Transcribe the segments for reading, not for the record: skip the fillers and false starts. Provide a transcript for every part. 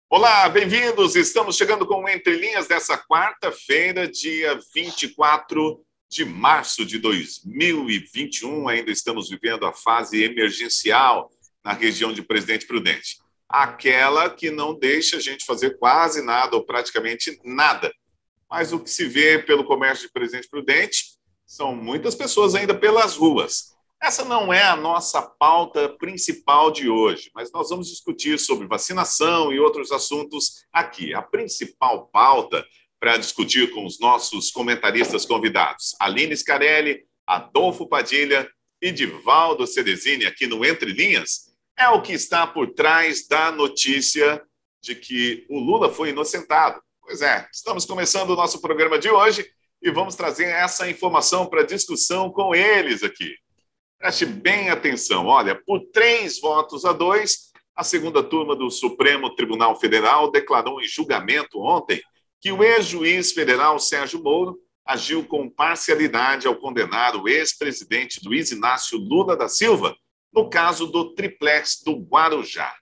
Olá, bem-vindos! Estamos chegando com o Entre Linhas dessa quarta-feira, dia 24 de março de 2021. Ainda estamos vivendo a fase emergencial na região de Presidente Prudente. Aquela que não deixa a gente fazer quase nada ou praticamente nada. Mas o que se vê pelo comércio de Presidente Prudente são muitas pessoas ainda pelas ruas. Essa não é a nossa pauta principal de hoje, mas nós vamos discutir sobre vacinação e outros assuntos aqui. A principal pauta para discutir com os nossos comentaristas convidados, Aline Scarelli, Adolfo Padilha e Divaldo Ceresini, aqui no Entre Linhas, é o que está por trás da notícia de que o Lula foi inocentado. Pois é, estamos começando o nosso programa de hoje e vamos trazer essa informação para discussão com eles aqui. Preste bem atenção, olha, por 3-2, a segunda turma do Supremo Tribunal Federal declarou em julgamento ontem que o ex-juiz federal Sérgio Moro agiu com parcialidade ao condenar o ex-presidente Luiz Inácio Lula da Silva no caso do triplex do Guarujá.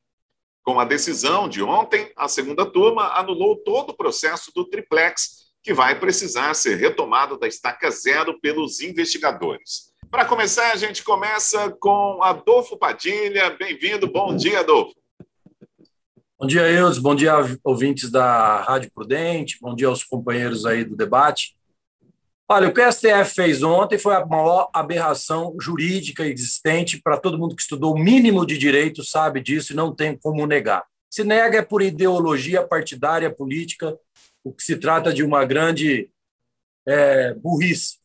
Com a decisão de ontem, a segunda turma anulou todo o processo do triplex, que vai precisar ser retomado da estaca zero pelos investigadores. Para começar, a gente começa com Adolfo Padilha. Bem-vindo. Bom dia, Adolfo. Bom dia, Eudes. Bom dia, ouvintes da Rádio Prudente. Bom dia aos companheiros aí do debate. Olha, o que o STF fez ontem foi a maior aberração jurídica existente. Para todo mundo que estudou o mínimo de direito sabe disso e não tem como negar. Se nega é por ideologia partidária, política, o que se trata de uma grande burrice.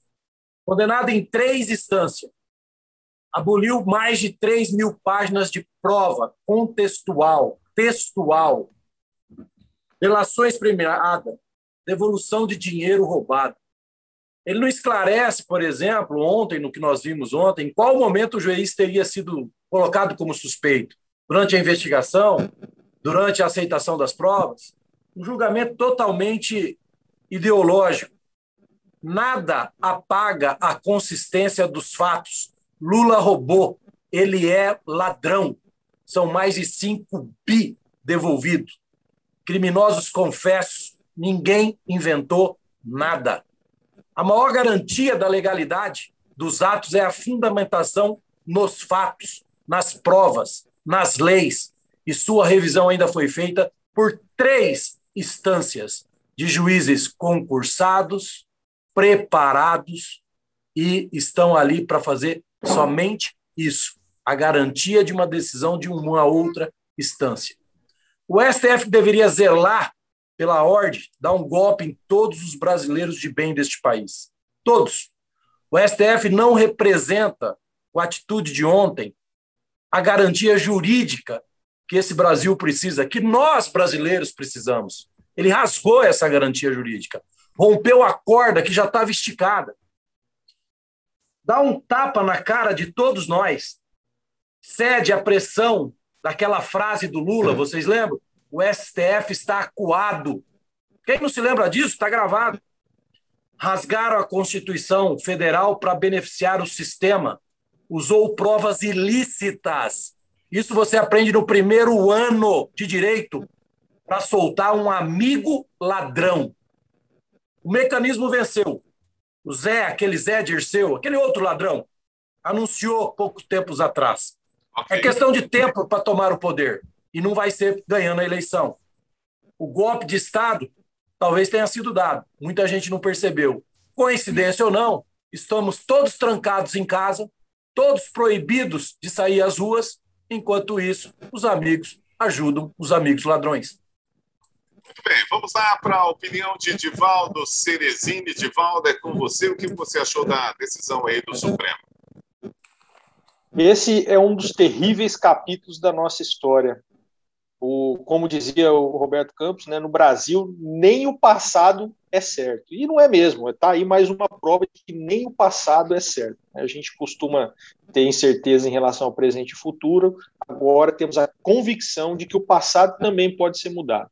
Condenado em 3 instâncias, aboliu mais de 3.000 páginas de prova contextual, textual, delações premiadas, devolução de dinheiro roubado. Ele não esclarece, por exemplo, ontem, no que nós vimos ontem, em qual momento o juiz teria sido colocado como suspeito. Durante a investigação, durante a aceitação das provas, um julgamento totalmente ideológico. Nada apaga a consistência dos fatos. Lula roubou, ele é ladrão. São mais de 5 bi devolvidos. Criminosos confessos, ninguém inventou nada. A maior garantia da legalidade dos atos é a fundamentação nos fatos, nas provas, nas leis. E sua revisão ainda foi feita por 3 instâncias de juízes concursados, preparados e estão ali para fazer somente isso, a garantia de uma decisão de uma outra instância. O STF deveria zelar pela ordem, dar um golpe em todos os brasileiros de bem deste país. Todos. O STF não representa, com a atitude de ontem, a garantia jurídica que esse Brasil precisa, que nós brasileiros precisamos. Ele rasgou essa garantia jurídica. Rompeu a corda que já estava esticada. Dá um tapa na cara de todos nós. Cede à pressão daquela frase do Lula, vocês lembram? O STF está acuado. Quem não se lembra disso, está gravado. Rasgaram a Constituição Federal para beneficiar o sistema. Usou provas ilícitas. Isso você aprende no primeiro ano de direito para soltar um amigo ladrão. O mecanismo venceu. O Zé, aquele Zé Dirceu, aquele outro ladrão, anunciou poucos tempos atrás. Okay. É questão de tempo para tomar o poder. E não vai ser ganhando a eleição. O golpe de Estado talvez tenha sido dado. Muita gente não percebeu. Coincidência ou não, estamos todos trancados em casa, todos proibidos de sair às ruas. Enquanto isso, os amigos ajudam os amigos ladrões. Muito bem, vamos lá para a opinião de Divaldo Ceresini. Divaldo, é com você. O que você achou da decisão aí do Supremo? Esse é um dos terríveis capítulos da nossa história. Como dizia o Roberto Campos, né, no Brasil, nem o passado é certo. E não é mesmo, está aí mais uma prova de que nem o passado é certo. A gente costuma ter incerteza em relação ao presente e futuro, agora temos a convicção de que o passado também pode ser mudado.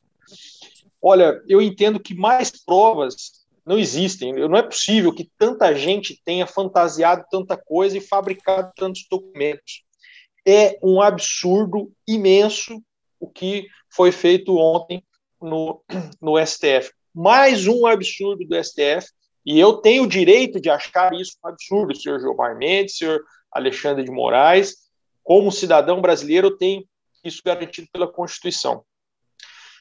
Olha, eu entendo que mais provas não existem. Não é possível que tanta gente tenha fantasiado tanta coisa e fabricado tantos documentos. É um absurdo imenso o que foi feito ontem no STF. Mais um absurdo do STF, e eu tenho o direito de achar isso um absurdo, senhor Gilmar Mendes, senhor Alexandre de Moraes. Como cidadão brasileiro, eu tenho isso garantido pela Constituição.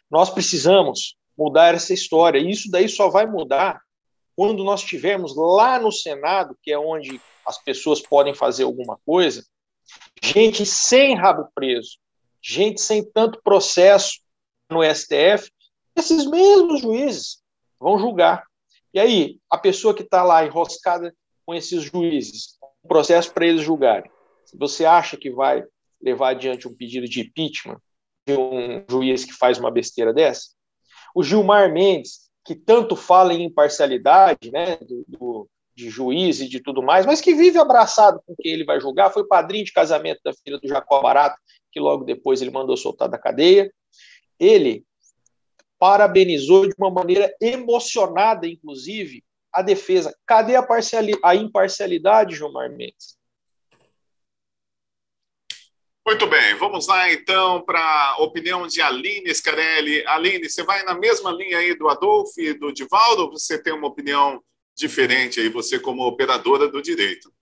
Nós precisamos mudar essa história, e isso daí só vai mudar quando nós estivermos lá no Senado, que é onde as pessoas podem fazer alguma coisa, gente sem rabo preso, gente sem tanto processo no STF, esses mesmos juízes vão julgar. E aí, a pessoa que está lá enroscada com esses juízes, um processo para eles julgarem, você acha que vai levar adiante um pedido de impeachment de um juiz que faz uma besteira dessa? O Gilmar Mendes, que tanto fala em imparcialidade, né, de juiz e de tudo mais, mas que vive abraçado com quem ele vai julgar, foi padrinho de casamento da filha do Jacó Barata, que logo depois ele mandou soltar da cadeia. Ele parabenizou de uma maneira emocionada, inclusive, a defesa. Cadê a imparcialidade, Gilmar Mendes? Muito bem, vamos lá então para a opinião de Aline Scarelli. Aline, você vai na mesma linha aí do Adolfo e do Divaldo, ou você tem uma opinião diferente aí, você como operadora do direito?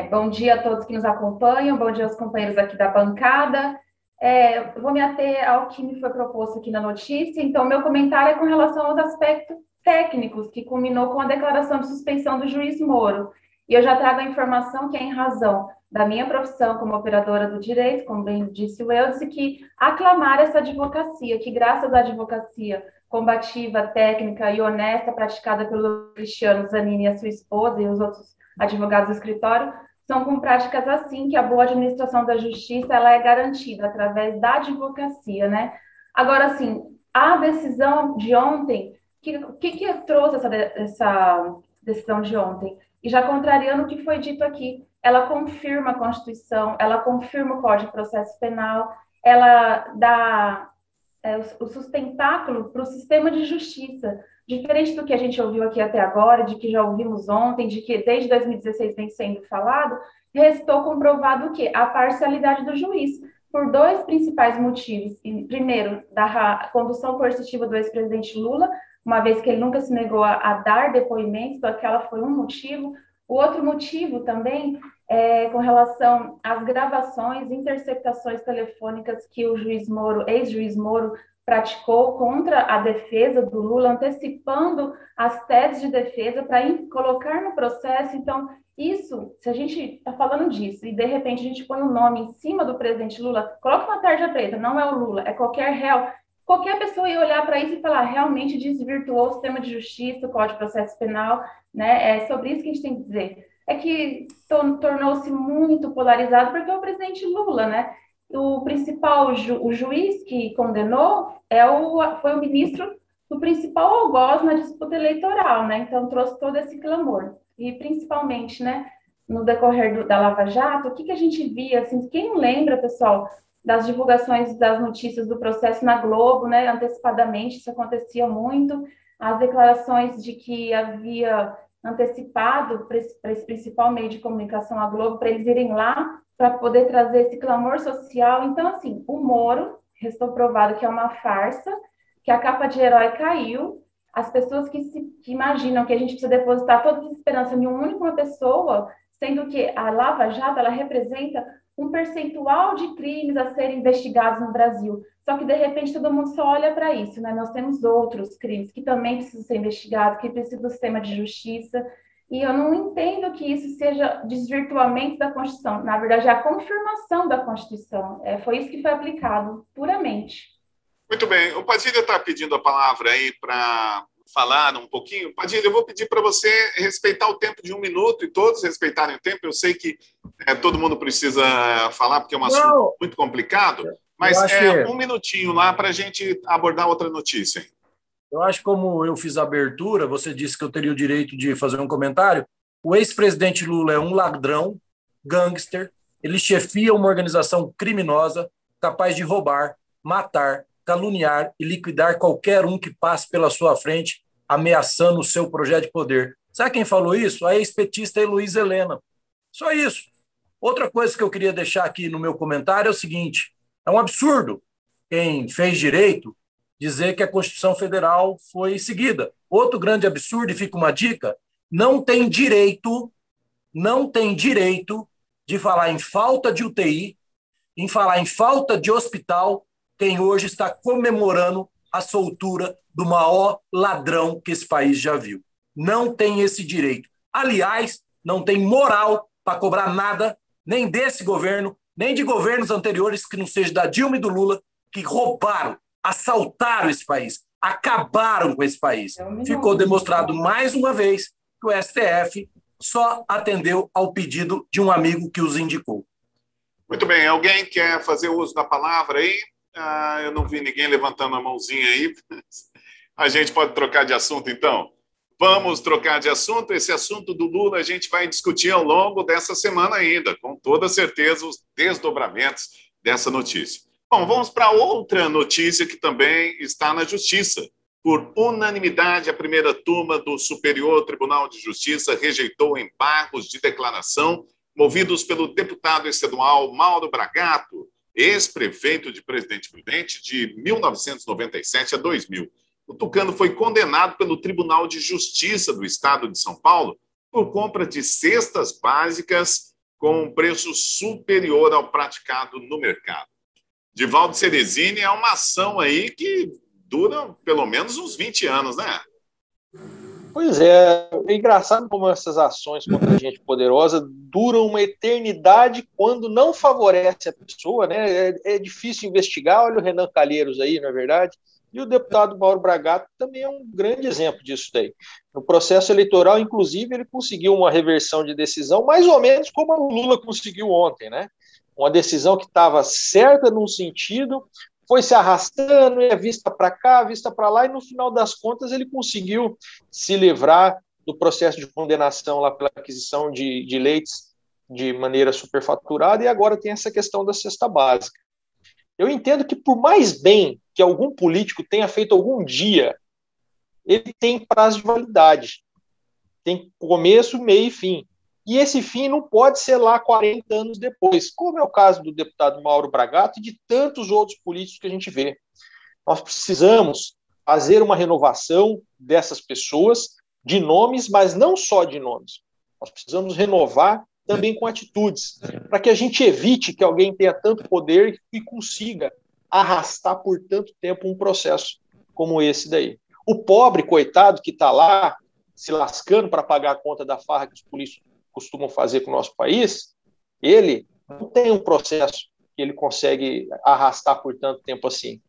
Bom dia a todos que nos acompanham, bom dia aos companheiros aqui da bancada. Eu vou me ater ao que me foi proposto aqui na notícia, então meu comentário é com relação aos aspectos técnicos, que culminou com a declaração de suspeição do juiz Moro. E eu já trago a informação que é em razão da minha profissão como operadora do direito, como bem disse o Eudes, que aclamar essa advocacia, que graças à advocacia combativa, técnica e honesta praticada pelo Cristiano Zanini e a sua esposa e os outros advogados do escritório, são com práticas assim que a boa administração da justiça ela é garantida através da advocacia, né? Agora, assim, a decisão de ontem, o que trouxe essa decisão de ontem? E já contrariando o que foi dito aqui, ela confirma a Constituição, ela confirma o Código de Processo Penal, ela dá o sustentáculo para o sistema de justiça, diferente do que a gente ouviu aqui até agora, de que já ouvimos ontem, de que desde 2016 vem sendo falado, restou comprovado o quê? A parcialidade do juiz, por dois principais motivos. Primeiro, da condução coercitiva do ex-presidente Lula, uma vez que ele nunca se negou a dar depoimentos, então aquela foi um motivo. O outro motivo também é com relação às gravações, interceptações telefônicas que o juiz Moro, ex-juiz Moro, praticou contra a defesa do Lula, antecipando as teses de defesa para colocar no processo. Então, isso, se a gente está falando disso e de repente a gente põe um nome em cima do presidente Lula, coloca uma tarja preta, não é o Lula, é qualquer réu. Qualquer pessoa ia olhar para isso e falar, realmente desvirtuou o sistema de justiça, o Código de Processo Penal, né? É sobre isso que a gente tem que dizer. É que tornou-se muito polarizado porque é o presidente Lula, né? O principal, o juiz que condenou foi o ministro do principal algoz na disputa eleitoral, né? Então trouxe todo esse clamor. E principalmente, né, no decorrer da Lava Jato, o que a gente via, assim, quem não lembra, pessoal, das divulgações das notícias do processo na Globo, né, antecipadamente, isso acontecia muito, as declarações de que havia antecipado para esse principal meio de comunicação, a Globo, para eles irem lá para poder trazer esse clamor social. Então, assim, o Moro, restou provado que é uma farsa, que a capa de herói caiu, as pessoas que imaginam que a gente precisa depositar toda a esperança em uma pessoa, sendo que a Lava Jato, ela representa um percentual de crimes a serem investigados no Brasil. Só que, de repente, todo mundo só olha para isso, né? Nós temos outros crimes que também precisam ser investigados, que precisam do sistema de justiça, e eu não entendo que isso seja desvirtuamento da Constituição. Na verdade, é a confirmação da Constituição. Foi isso que foi aplicado, puramente. Muito bem. O Padilha está pedindo a palavra aí para falar um pouquinho. Padilha, eu vou pedir para você respeitar o tempo de 1 minuto e todos respeitarem o tempo. Eu sei que todo mundo precisa falar porque é um assunto muito complicado, mas 1 minutinho lá para a gente abordar outra notícia. Eu acho que, como eu fiz a abertura, você disse que eu teria o direito de fazer um comentário. O ex-presidente Lula é um ladrão, gangster, ele chefia uma organização criminosa capaz de roubar, matar, caluniar e liquidar qualquer um que passe pela sua frente, ameaçando o seu projeto de poder. Sabe quem falou isso? A ex-petista Heloísa Helena. Só isso. Outra coisa que eu queria deixar aqui no meu comentário é o seguinte: é um absurdo quem fez direito dizer que a Constituição Federal foi seguida. Outro grande absurdo, e fica uma dica, não tem direito de falar em falta de UTI, em falar em falta de hospital, quem hoje está comemorando a soltura do maior ladrão que esse país já viu. Não tem esse direito. Aliás, não tem moral para cobrar nada, nem desse governo, nem de governos anteriores, que não seja da Dilma e do Lula, que roubaram, assaltaram esse país, acabaram com esse país. Ficou demonstrado mais uma vez que o STF só atendeu ao pedido de um amigo que os indicou. Muito bem, alguém quer fazer uso da palavra aí? Eu não vi ninguém levantando a mãozinha aí. A gente pode trocar de assunto, então? Vamos trocar de assunto. Esse assunto do Lula a gente vai discutir ao longo dessa semana ainda, com toda certeza, os desdobramentos dessa notícia. Bom, vamos para outra notícia que também está na Justiça. Por unanimidade, a primeira turma do Superior Tribunal de Justiça rejeitou embargos de declaração movidos pelo deputado estadual Mauro Bragato, ex-prefeito de Presidente Prudente de 1997 a 2000. O tucano foi condenado pelo Tribunal de Justiça do Estado de São Paulo por compra de cestas básicas com um preço superior ao praticado no mercado. Divaldo Ceresini é uma ação aí que dura pelo menos uns 20 anos, né? Pois é engraçado como essas ações contra a gente poderosa duram uma eternidade quando não favorece a pessoa, né? É difícil investigar, olha o Renan Calheiros aí, não é verdade? E o deputado Mauro Bragato também é um grande exemplo disso daí. No processo eleitoral, inclusive, ele conseguiu uma reversão de decisão, mais ou menos como o Lula conseguiu ontem, né? Uma decisão que estava certa num sentido, foi se arrastando, vista para cá, vista para lá, e no final das contas ele conseguiu se livrar do processo de condenação lá pela aquisição de leites de maneira superfaturada, e agora tem essa questão da cesta básica. Eu entendo que, por mais bem que algum político tenha feito algum dia, ele tem prazo de validade. Tem começo, meio e fim. E esse fim não pode ser lá 40 anos depois, como é o caso do deputado Mauro Bragato e de tantos outros políticos que a gente vê. Nós precisamos fazer uma renovação dessas pessoas, de nomes, mas não só de nomes. Nós precisamos renovar também com atitudes, para que a gente evite que alguém tenha tanto poder e consiga arrastar por tanto tempo um processo como esse daí. O pobre, coitado, que está lá se lascando para pagar a conta da farra que os políticos costumam fazer com o nosso país, ele não tem um processo que ele consegue arrastar por tanto tempo assim.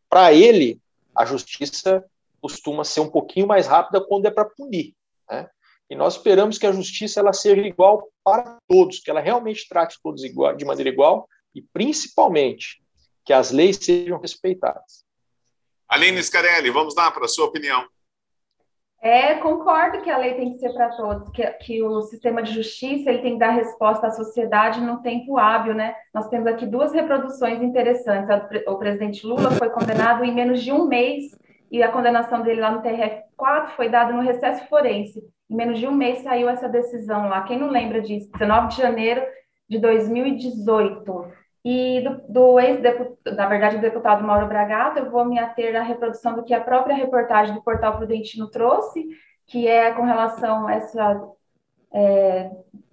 Para ele, a justiça costuma ser um pouquinho mais rápida quando é para punir, né? E nós esperamos que a justiça ela seja igual para todos, que ela realmente trate todos igual, de maneira igual e, principalmente, que as leis sejam respeitadas. Aline Scarelli, vamos lá para a sua opinião. Concordo que a lei tem que ser para todos, que o sistema de justiça ele tem que dar resposta à sociedade num tempo hábil, né? Nós temos aqui duas reproduções interessantes. O presidente Lula foi condenado em menos de um mês e a condenação dele lá no TRF4 foi dada no recesso forense. Em menos de um mês saiu essa decisão lá. Quem não lembra disso? 19 de janeiro de 2018. E do ex-deputado, na verdade, o deputado Mauro Bragato, eu vou me ater à reprodução do que a própria reportagem do Portal Prudentino trouxe, que é com relação a essa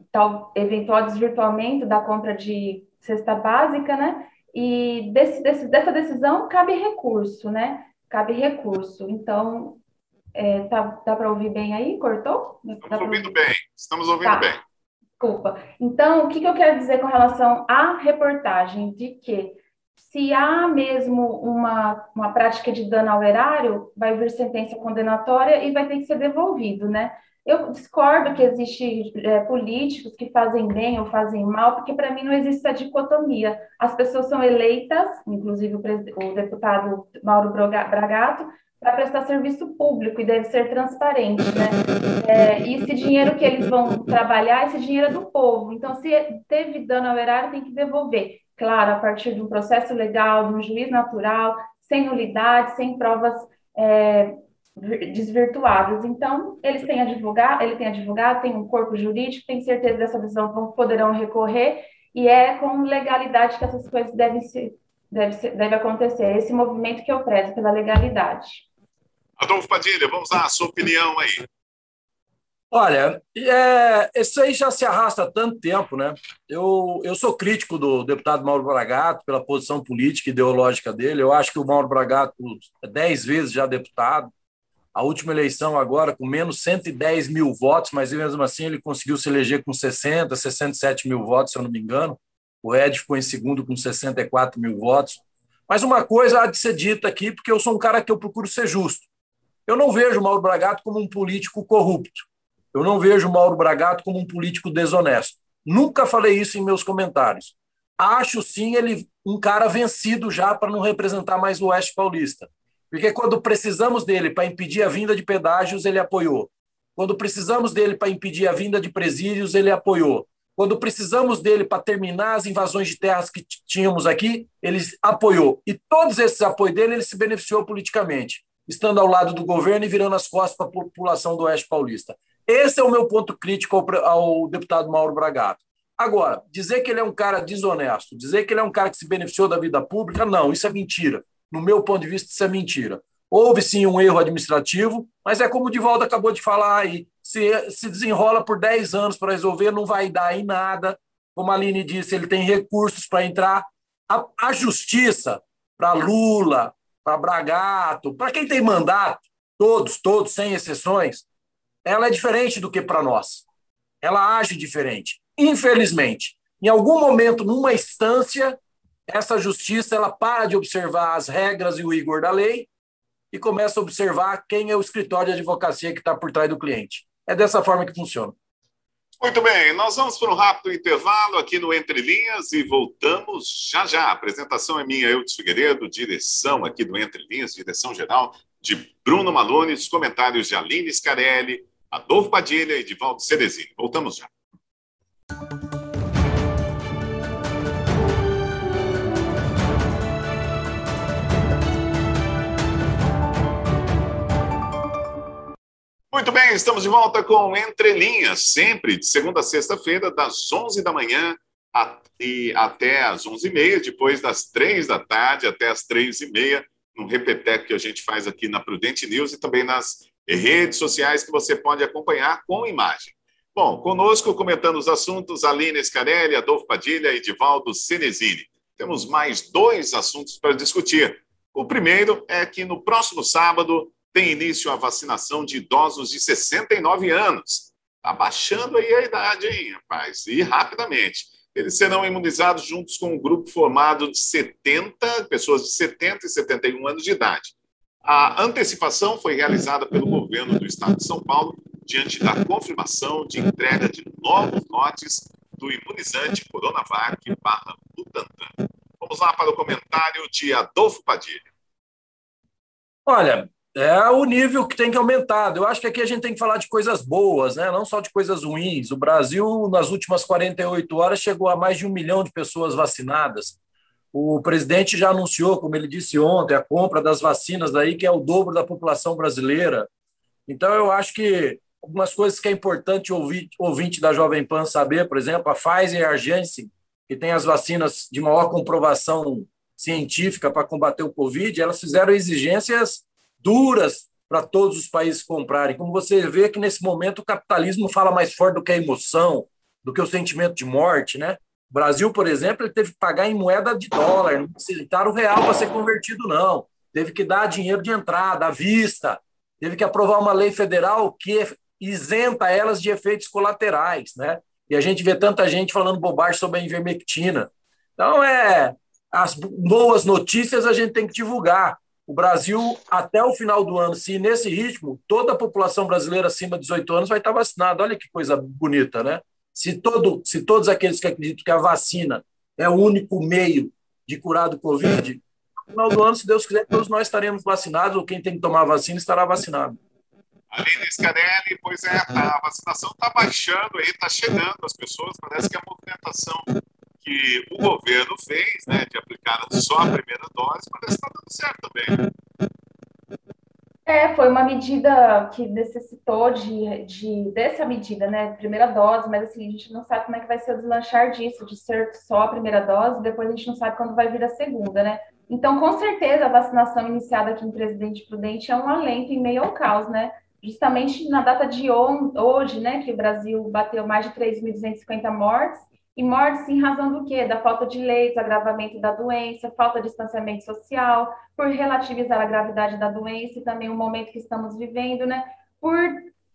tal eventual desvirtuamento da compra de cesta básica, né? E dessa decisão cabe recurso, né? Cabe recurso. Então, dá para ouvir bem aí? Cortou? Estamos ouvindo bem. Estamos ouvindo bem. Desculpa. Então, o que eu quero dizer com relação à reportagem? De que se há mesmo uma prática de dano ao erário, vai vir sentença condenatória e vai ter que ser devolvido, né? Eu discordo que existem políticos que fazem bem ou fazem mal, porque para mim não existe essa dicotomia. As pessoas são eleitas, inclusive o deputado Mauro Bragato, para prestar serviço público e deve ser transparente, né? E esse dinheiro que eles vão trabalhar, esse dinheiro é do povo. Então, se teve dano ao erário, tem que devolver. Claro, a partir de um processo legal, de um juiz natural, sem nulidade, sem provas desvirtuados. Então, eles têm advogado, ele tem advogado, tem um corpo jurídico, tem certeza dessa decisão, poderão recorrer, e é com legalidade que essas coisas deve acontecer. Esse movimento que eu prezo pela legalidade. Adolfo Padilha, vamos lá, a sua opinião aí. Olha, isso aí já se arrasta há tanto tempo, né? Eu sou crítico do deputado Mauro Bragato pela posição política e ideológica dele. Eu acho que o Mauro Bragato é 10 vezes já deputado. A última eleição agora com menos 110 mil votos, mas mesmo assim ele conseguiu se eleger com 67 mil votos, se eu não me engano. O Ed ficou em segundo com 64 mil votos. Mas uma coisa há de ser dita aqui, porque eu sou um cara que eu procuro ser justo. Eu não vejo o Mauro Bragato como um político corrupto. Eu não vejo o Mauro Bragato como um político desonesto. Nunca falei isso em meus comentários. Acho, sim, ele um cara vencido já para não representar mais o Oeste Paulista. Porque quando precisamos dele para impedir a vinda de pedágios, ele apoiou. Quando precisamos dele para impedir a vinda de presídios, ele apoiou. Quando precisamos dele para terminar as invasões de terras que tínhamos aqui, ele apoiou. E todos esses apoios dele, ele se beneficiou politicamente, estando ao lado do governo e virando as costas para a população do Oeste Paulista. Esse é o meu ponto crítico ao deputado Mauro Bragato. Agora, dizer que ele é um cara desonesto, dizer que ele é um cara que se beneficiou da vida pública, não, isso é mentira. No meu ponto de vista, isso é mentira. Houve, sim, um erro administrativo, mas é como o Divaldo acabou de falar aí, se desenrola por 10 anos para resolver, não vai dar em nada. Como a Aline disse, ele tem recursos para entrar. A justiça, para Lula, para Bragato, para quem tem mandato, todos, sem exceções, ela é diferente do que para nós. Ela age diferente. Infelizmente, em algum momento, numa instância, essa justiça ela para de observar as regras e o rigor da lei e começa a observar quem é o escritório de advocacia que está por trás do cliente. É dessa forma que funciona. Muito bem, nós vamos para um rápido intervalo aqui no Entre Linhas e voltamos já já. A apresentação é minha, Eudes Figueiredo, direção aqui do Entre Linhas, direção geral de Bruno Malone, os comentários de Aline Scarelli, Adolfo Padilha e Divaldo Ceresini. Voltamos já. Muito bem, estamos de volta com Entre Linhas, sempre de segunda a sexta-feira, das 11 da manhã até as 11h30, depois das 3 da tarde até as 3h30, num repeteco que a gente faz aqui na Prudente News e também nas redes sociais que você pode acompanhar com imagem. Bom, conosco, comentando os assuntos, Aline Scarelli, Adolfo Padilha e Divaldo Ceresini. Temos mais 2 assuntos para discutir. O primeiro é que no próximo sábado tem início a vacinação de idosos de 69 anos. Está baixando aí a idade, hein, rapaz? E rapidamente. Eles serão imunizados juntos com um grupo formado de 70 pessoas de 70 e 71 anos de idade. A antecipação foi realizada pelo governo do estado de São Paulo diante da confirmação de entrega de novos lotes do imunizante Coronavac/Butantan. Vamos lá para o comentário de Adolfo Padilha. Olha, é o nível que tem que aumentar. Eu acho que aqui a gente tem que falar de coisas boas, né? Não só de coisas ruins. O Brasil, nas últimas 48 horas, chegou a mais de 1 milhão de pessoas vacinadas. O presidente já anunciou, como ele disse ontem, a compra das vacinas daí, que é o dobro da população brasileira. Então, eu acho que algumas coisas que é importante o ouvinte da Jovem Pan saber, por exemplo, a Pfizer e a Janssen, que tem as vacinas de maior comprovação científica para combater o Covid, elas fizeram exigências duras para todos os países comprarem. Como você vê que, nesse momento, o capitalismo fala mais forte do que a emoção, do que o sentimento de morte, né? O Brasil, por exemplo, ele teve que pagar em moeda de dólar, não aceitaram o real para ser convertido, não. Teve que dar dinheiro de entrada, à vista, teve que aprovar uma lei federal que isenta elas de efeitos colaterais, né? E a gente vê tanta gente falando bobagem sobre a ivermectina. Então, as boas notícias a gente tem que divulgar. O Brasil, até o final do ano, se nesse ritmo, toda a população brasileira acima de 18 anos vai estar vacinada. Olha que coisa bonita, né? Se todos aqueles que acreditam que a vacina é o único meio de curar do Covid, no final do ano, se Deus quiser, todos nós estaremos vacinados, ou quem tem que tomar a vacina estará vacinado. Aline Scarelli, pois é, a vacinação está baixando aí, está chegando as pessoas, parece que a movimentação que o governo fez, né, de aplicar só a primeira dose, parece que está dando certo também. Foi uma medida que necessitou dessa medida, né? Primeira dose, mas assim, a gente não sabe como é que vai ser o deslanchar disso, de ser só a primeira dose, depois a gente não sabe quando vai vir a segunda, né? Então, com certeza, a vacinação iniciada aqui em Presidente Prudente é um alento em meio ao caos, né? Justamente na data de hoje, né, que o Brasil bateu mais de 3.250 mortes, e mortes em razão do quê? Da falta de leitos, agravamento da doença, falta de distanciamento social, por relativizar a gravidade da doença e também o momento que estamos vivendo, né? Por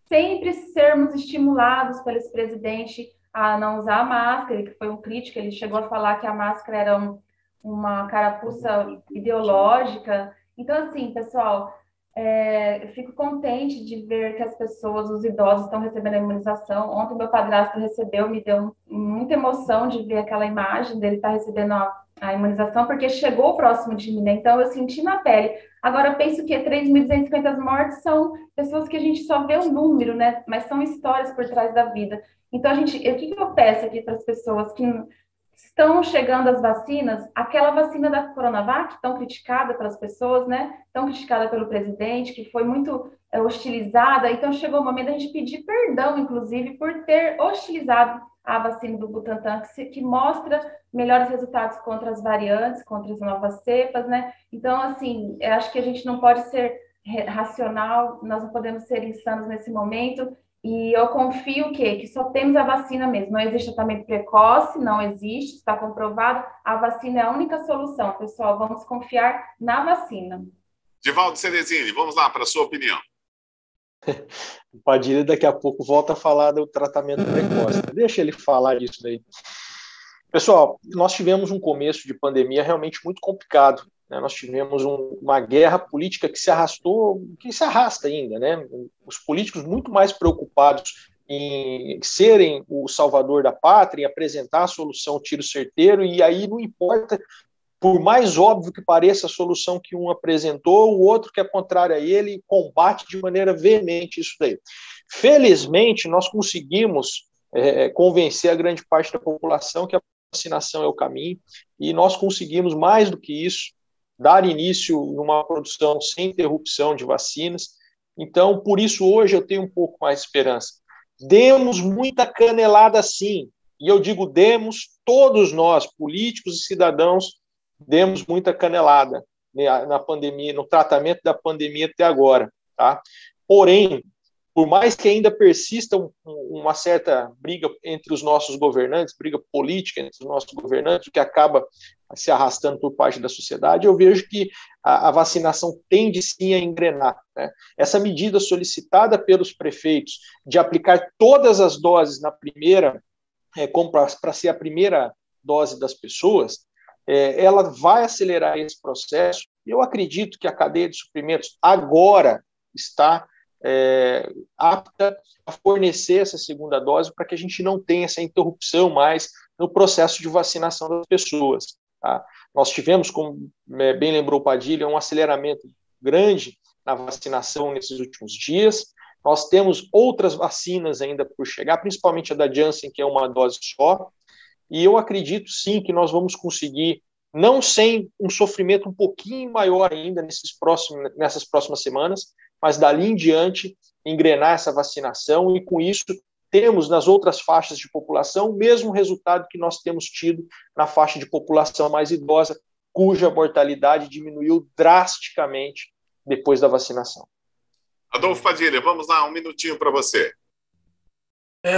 sempre sermos estimulados pelo presidente a não usar a máscara, que foi um crítico, ele chegou a falar que a máscara era uma carapuça ideológica. Então, assim, pessoal, eu fico contente de ver que as pessoas, os idosos, estão recebendo a imunização. Ontem meu padrasto recebeu, me deu muita emoção de ver aquela imagem dele estar recebendo a imunização, porque chegou próximo de mim, né? Então eu senti na pele. Agora, eu penso que 3.250 mortes são pessoas que a gente só vê o número, né? Mas são histórias por trás da vida. Então, o que eu peço aqui para as pessoas que estão chegando as vacinas, aquela vacina da Coronavac, tão criticada pelas pessoas, né? Tão criticada pelo presidente, que foi muito hostilizada. Então, chegou o momento da gente pedir perdão, inclusive, por ter hostilizado a vacina do Butantan, que mostra melhores resultados contra as variantes, contra as novas cepas, né? Então, assim, eu acho que a gente não pode ser racional, nós não podemos ser insanos nesse momento. E eu confio que só temos a vacina mesmo. Não existe tratamento precoce, não existe, está comprovado. A vacina é a única solução, pessoal. Vamos confiar na vacina. Divaldo Ceresini, vamos lá para a sua opinião. O Padilha daqui a pouco volta a falar do tratamento precoce. Deixa ele falar disso daí. Pessoal, nós tivemos um começo de pandemia realmente muito complicado. Nós tivemos uma guerra política que se arrastou, que se arrasta ainda, né? Os políticos muito mais preocupados em serem o salvador da pátria, em apresentar a solução tiro certeiro, e aí não importa, por mais óbvio que pareça a solução que um apresentou, o outro que é contrário a ele combate de maneira veemente isso daí. Felizmente, nós conseguimos convencer a grande parte da população que a vacinação é o caminho, e nós conseguimos mais do que isso, dar início numa produção sem interrupção de vacinas. Então, por isso, hoje eu tenho um pouco mais de esperança. Demos muita canelada, sim. E eu digo demos, todos nós, políticos e cidadãos, demos muita canelada na pandemia, no tratamento da pandemia até agora. Tá? Porém, por mais que ainda persista uma certa briga entre os nossos governantes, briga política entre os nossos governantes, que acaba se arrastando por parte da sociedade, eu vejo que a vacinação tende sim a engrenar. Né? Essa medida solicitada pelos prefeitos de aplicar todas as doses na primeira, como para ser a primeira dose das pessoas, ela vai acelerar esse processo. Eu acredito que a cadeia de suprimentos agora está apta a fornecer essa segunda dose para que a gente não tenha essa interrupção mais no processo de vacinação das pessoas. Tá? Nós tivemos, como bem lembrou o Padilha, um aceleramento grande na vacinação nesses últimos dias. Nós temos outras vacinas ainda por chegar, principalmente a da Janssen, que é uma dose só, e eu acredito sim que nós vamos conseguir, não sem um sofrimento um pouquinho maior ainda nessas próximas semanas, mas dali em diante engrenar essa vacinação, e com isso temos nas outras faixas de população o mesmo resultado que nós temos tido na faixa de população mais idosa, cuja mortalidade diminuiu drasticamente depois da vacinação. Adolfo Padilha, vamos lá, um minutinho para você.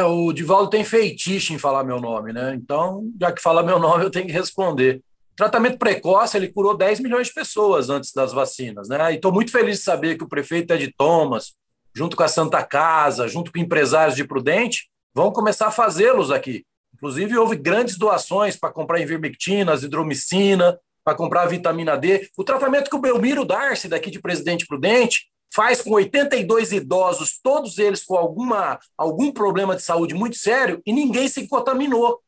O Divaldo tem feitiço em falar meu nome, né? Então, já que fala meu nome, eu tenho que responder. Tratamento precoce, ele curou 10 milhões de pessoas antes das vacinas, né? E estou muito feliz de saber que o prefeito Ted Thomas, junto com a Santa Casa, junto com empresários de Prudente, vão começar a fazê-los aqui. Inclusive, houve grandes doações para comprar ivermectina, azitromicina, para comprar vitamina D. O tratamento que o Belmiro Darcy, daqui de Presidente Prudente, faz com 82 idosos, todos eles com algum problema de saúde muito sério, e ninguém se contaminou.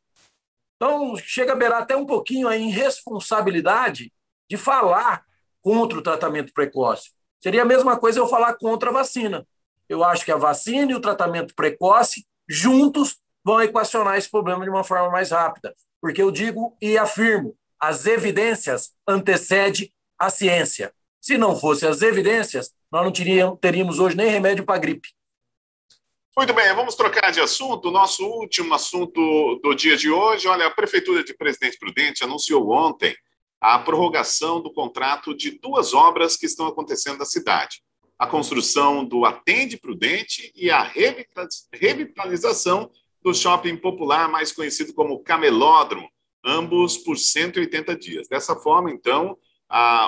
Então, chega a beirar até um pouquinho a irresponsabilidade de falar contra o tratamento precoce. Seria a mesma coisa eu falar contra a vacina. Eu acho que a vacina e o tratamento precoce, juntos, vão equacionar esse problema de uma forma mais rápida. Porque eu digo e afirmo, as evidências antecedem a ciência. Se não fossem as evidências, nós não teríamos hoje nem remédio para gripe. Muito bem, vamos trocar de assunto. O nosso último assunto do dia de hoje. Olha, a Prefeitura de Presidente Prudente anunciou ontem a prorrogação do contrato de 2 obras que estão acontecendo na cidade. A construção do Atende Prudente e a revitalização do shopping popular, mais conhecido como Camelódromo, ambos por 180 dias. Dessa forma, então,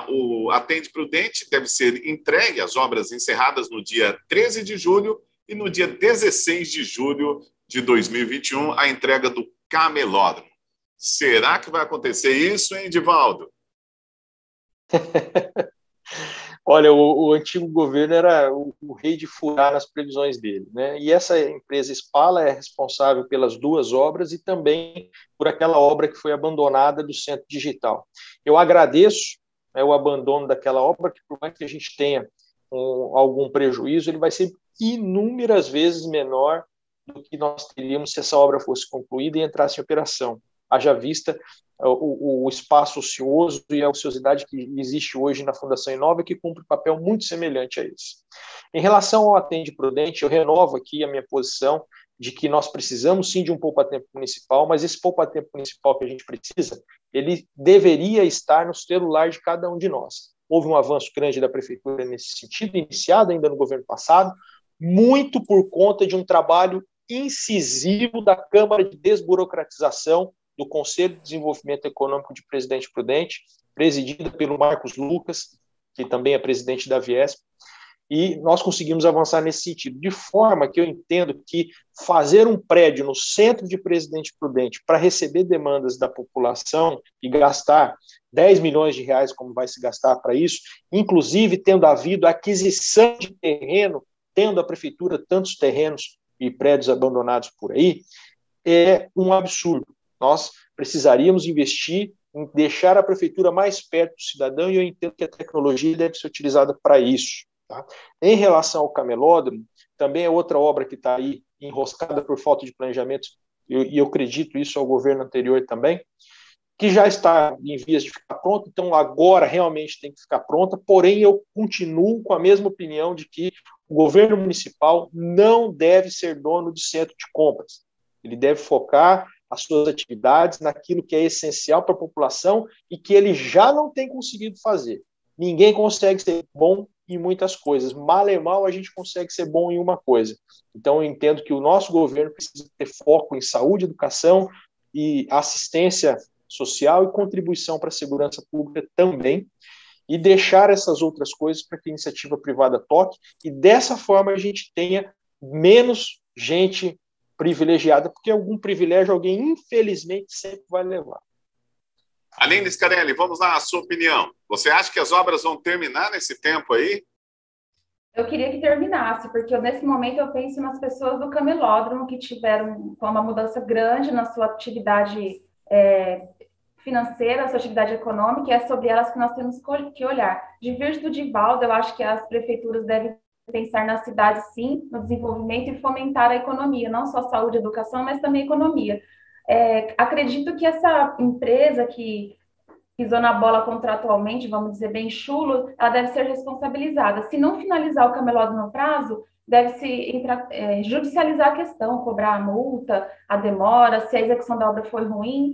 o Atende Prudente deve ser entregue, as obras encerradas no dia 13 de julho e no dia 16 de julho de 2021, a entrega do Camelódromo. Será que vai acontecer isso, hein, Divaldo? Olha, o antigo governo era o rei de furar nas previsões dele, né? E essa empresa Spala é responsável pelas 2 obras e também por aquela obra que foi abandonada do Centro Digital. Eu agradeço, né, o abandono daquela obra, que por mais que a gente tenha algum prejuízo, ele vai ser inúmeras vezes menor do que nós teríamos se essa obra fosse concluída e entrasse em operação. Haja vista o espaço ocioso e a ociosidade que existe hoje na Fundação Inova, que cumpre um papel muito semelhante a esse. Em relação ao Atende Prudente, eu renovo aqui a minha posição de que nós precisamos sim de um poupa-tempo municipal, mas esse poupa-tempo municipal que a gente precisa, ele deveria estar no celular de cada um de nós. Houve um avanço grande da Prefeitura nesse sentido, iniciado ainda no governo passado, muito por conta de um trabalho incisivo da Câmara de Desburocratização do Conselho de Desenvolvimento Econômico de Presidente Prudente, presidida pelo Marcos Lucas, que também é presidente da Viesp, e nós conseguimos avançar nesse sentido, de forma que eu entendo que fazer um prédio no centro de Presidente Prudente para receber demandas da população e gastar 10 milhões de reais, como vai se gastar para isso, inclusive tendo havido aquisição de terreno, tendo a Prefeitura tantos terrenos e prédios abandonados por aí, é um absurdo. Nós precisaríamos investir em deixar a Prefeitura mais perto do cidadão e eu entendo que a tecnologia deve ser utilizada para isso. Tá? Em relação ao Camelódromo, também é outra obra que está aí enroscada por falta de planejamento, e eu acredito isso ao governo anterior também, que já está em vias de ficar pronta, então agora realmente tem que ficar pronta, porém eu continuo com a mesma opinião de que o governo municipal não deve ser dono de centro de compras. Ele deve focar as suas atividades naquilo que é essencial para a população e que ele já não tem conseguido fazer. Ninguém consegue ser bom em muitas coisas. Mal e mal a gente consegue ser bom em uma coisa. Então eu entendo que o nosso governo precisa ter foco em saúde, educação e assistência social e contribuição para a segurança pública também, e deixar essas outras coisas para que a iniciativa privada toque, e dessa forma a gente tenha menos gente privilegiada, porque algum privilégio alguém, infelizmente, sempre vai levar. Aline Scarelli, vamos lá, a sua opinião. Você acha que as obras vão terminar nesse tempo aí? Eu queria que terminasse, porque nesse momento eu penso nas pessoas do Camelódromo que tiveram uma mudança grande na sua atividade financeira, na sua atividade econômica, e é sobre elas que nós temos que olhar. Diverso do Divaldo, eu acho que as prefeituras devem pensar na cidade, sim, no desenvolvimento e fomentar a economia, não só saúde e educação, mas também economia. Acredito que essa empresa que pisou na bola contratualmente, vamos dizer bem chulo, ela deve ser responsabilizada. Se não finalizar o Camelódromo no prazo, deve-se judicializar a questão, cobrar a multa, a demora, se a execução da obra foi ruim.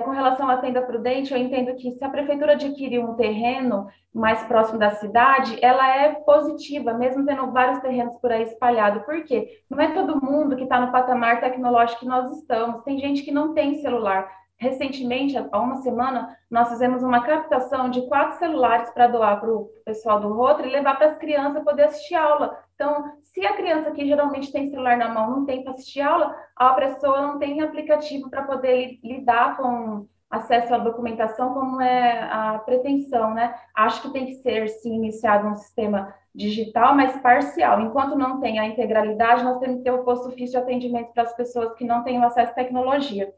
Com relação à Tenda Prudente, eu entendo que se a prefeitura adquirir um terreno mais próximo da cidade, ela é positiva, mesmo tendo vários terrenos por aí espalhados. Por quê? Não é todo mundo que está no patamar tecnológico que nós estamos. Tem gente que não tem celular. Recentemente, há uma semana, nós fizemos uma captação de 4 celulares para doar para o pessoal do Rotary e levar para as crianças poder assistir aula. Então, se a criança que geralmente tem celular na mão não tem para assistir aula, a pessoa não tem aplicativo para poder lidar com acesso à documentação, como é a pretensão, né? Acho que tem que ser, sim, iniciado um sistema digital, mas parcial. Enquanto não tem a integralidade, nós temos que ter o posto fixo de atendimento para as pessoas que não têm acesso à tecnologia.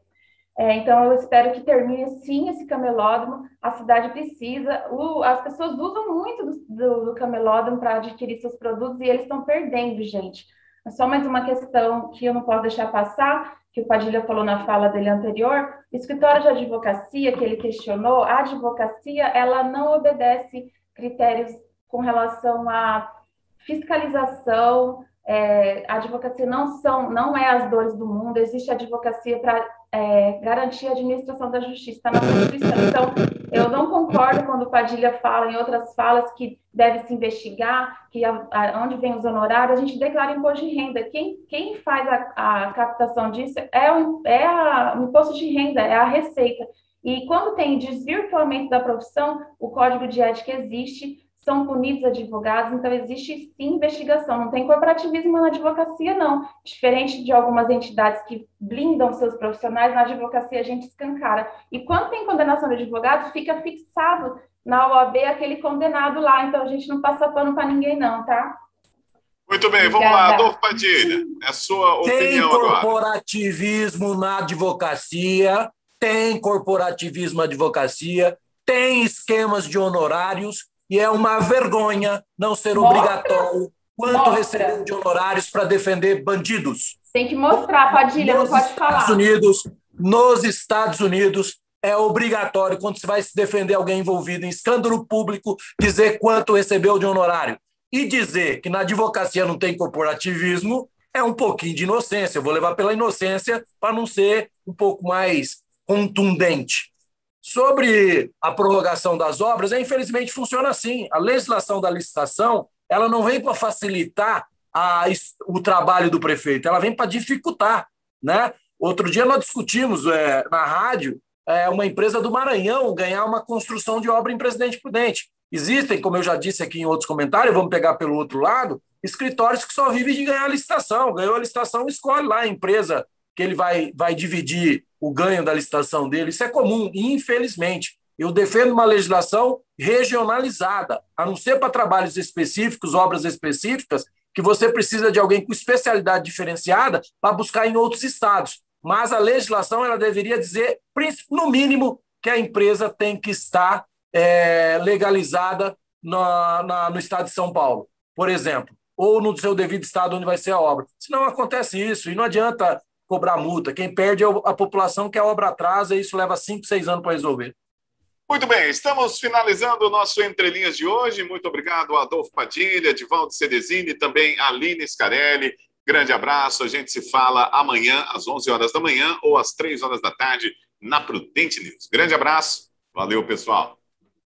Então, eu espero que termine, sim, esse Camelódromo. A cidade precisa. As pessoas usam muito do Camelódromo para adquirir seus produtos e eles estão perdendo, gente. É só mais uma questão que eu não posso deixar passar, que o Padilha falou na fala dele anterior. O escritório de advocacia que ele questionou, a advocacia, ela não obedece critérios com relação a fiscalização, a advocacia não é as dores do mundo, existe advocacia para garantir a administração da justiça, está na Constituição. Então, eu não concordo quando o Padilha fala em outras falas que deve se investigar, que onde vem os honorários, a gente declara imposto de renda. Quem faz a captação disso é o imposto de renda, é a receita. E quando tem desvirtuamento da profissão, o Código de Ética existe, são punidos advogados, então existe sim investigação, não tem corporativismo na advocacia, não. Diferente de algumas entidades que blindam seus profissionais, na advocacia a gente escancara. E quando tem condenação de advogado, fica fixado na OAB aquele condenado lá, então a gente não passa pano para ninguém não, tá? Muito bem, vamos lá, Adolfo Padilha, é a sua opinião agora. Tem corporativismo na advocacia, tem corporativismo na advocacia, tem esquemas de honorários, e é uma vergonha não ser obrigatório quanto receber de honorários para defender bandidos. Tem que mostrar, Padilha, não pode falar. Nos Estados Unidos, é obrigatório, quando você vai se defender alguém envolvido em escândalo público, dizer quanto recebeu de honorário. E dizer que na advocacia não tem corporativismo é um pouquinho de inocência. Eu vou levar pela inocência para não ser um pouco mais contundente. Sobre a prorrogação das obras, infelizmente funciona assim. A legislação da licitação ela não vem para facilitar o trabalho do prefeito, ela vem para dificultar, né? Outro dia nós discutimos na rádio uma empresa do Maranhão ganhar uma construção de obra em Presidente Prudente. Existem, como eu já disse aqui em outros comentários, vamos pegar pelo outro lado, escritórios que só vivem de ganhar a licitação. Ganhou a licitação, escolhe lá a empresa que ele vai dividir o ganho da licitação dele. Isso é comum, infelizmente. Eu defendo uma legislação regionalizada, a não ser para trabalhos específicos, obras específicas, que você precisa de alguém com especialidade diferenciada para buscar em outros estados. Mas a legislação ela deveria dizer, no mínimo, que a empresa tem que estar legalizada no estado de São Paulo, por exemplo, ou no seu devido estado onde vai ser a obra. Senão acontece isso, e não adianta cobrar multa. Quem perde é a população que a obra atrasa, e isso leva 5, 6 anos para resolver. Muito bem, estamos finalizando o nosso Entre Linhas de hoje. Muito obrigado, Adolfo Padilha, Divaldo Cedesini, também Aline Scarelli. Grande abraço, a gente se fala amanhã às 11 horas da manhã ou às 3 horas da tarde na Prudente News. Grande abraço, valeu, pessoal.